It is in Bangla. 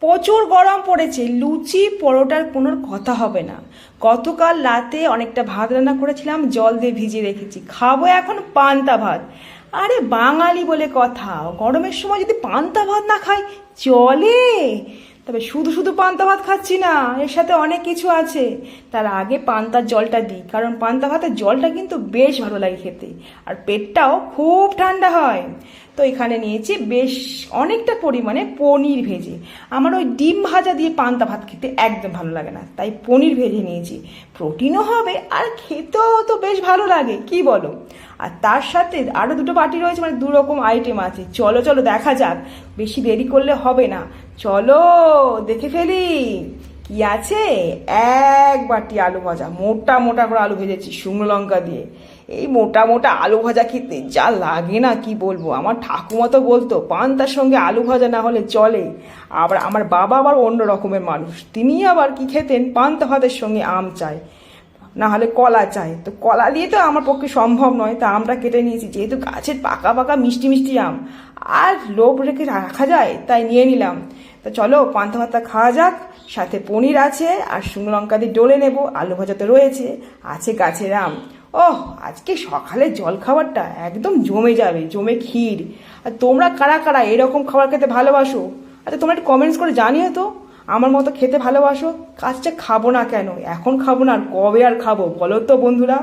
প্রচুর গরম পড়েছে, লুচি পরোটার কোনো কথা হবে না। গতকাল রাতে অনেকটা ভাত রান্না করেছিলাম, জল দিয়ে ভিজিয়ে রেখেছি, খাবো এখন পান্তা ভাত। আরে বাঙালি বলে কথা, গরমের সময় যদি পান্তা ভাত না খাই চলে? তবে শুধু শুধু পান্তা ভাত খাচ্ছি না, এর সাথে অনেক কিছু আছে। তার আগে পান্তার জলটা দিই, কারণ পান্তা ভাতের জলটা কিন্তু বেশ ভালো লাগে খেতে, আর পেটটাও খুব ঠান্ডা হয়। তো এখানে নিয়েছি বেশ অনেকটা পরিমাণে পনির ভেজে। আমার ওই ডিম ভাজা দিয়ে পান্তা ভাত খেতে একদম ভালো লাগে না, তাই পনির ভেজে নিয়েছি। প্রোটিনও হবে আর খেতেও তো বেশ ভালো লাগে, কি বলো? আর তার সাথে আরও দুটো বাটি রয়েছে, মানে দু রকম আইটেম আছে। চলো চলো দেখা যাক, বেশি দেরি করলে হবে না। চলো দেখে ফেলি কি আছে। এক বাটি আলু ভাজা, মোটা মোটা করে আলু ভেজেছি শুকনো লঙ্কা দিয়ে। এই মোটা মোটা আলু ভাজা খেতে যা লাগে না কি বলবো। আমার ঠাকুমা তো বলতো পান্তার সঙ্গে আলু ভাজা না হলে চলে। আবার আমার বাবা আবার অন্য রকমের মানুষ, তিনি আবার কি খেতেন, পান্তা ভাতের সঙ্গে আম চায়, না হলে কলা চায়। তো কলা দিয়ে তো আমার পক্ষে সম্ভব নয়, তা আমরা কেটে নিয়েছি, যেহেতু গাছের পাকা পাকা মিষ্টি মিষ্টি আম আর লোভ রেখে রাখা যায়, তাই নিয়ে নিলাম। তো চলো পান্তা ভাতটা খাওয়া যাক। সাথে পনির আছে আর শুকনো লঙ্কা দিয়ে ডলে নেবো, আলু ভাজা তো রয়েছে, আছে গাছের আম। ওহ, আজকে সকালে জল খাবারটা একদম জমে যাবে, জমে ক্ষীর। আর তোমরা কারা কারা এরকম খাবার খেতে ভালোবাসো? আচ্ছা তোমরা একটু কমেন্টস করে জানিও তো। আমার মতো খেতে ভালোবাসো? কাজটা খাবো না কেন, এখন খাবো না আর কবে আর খাবো বলো তো বন্ধুরা।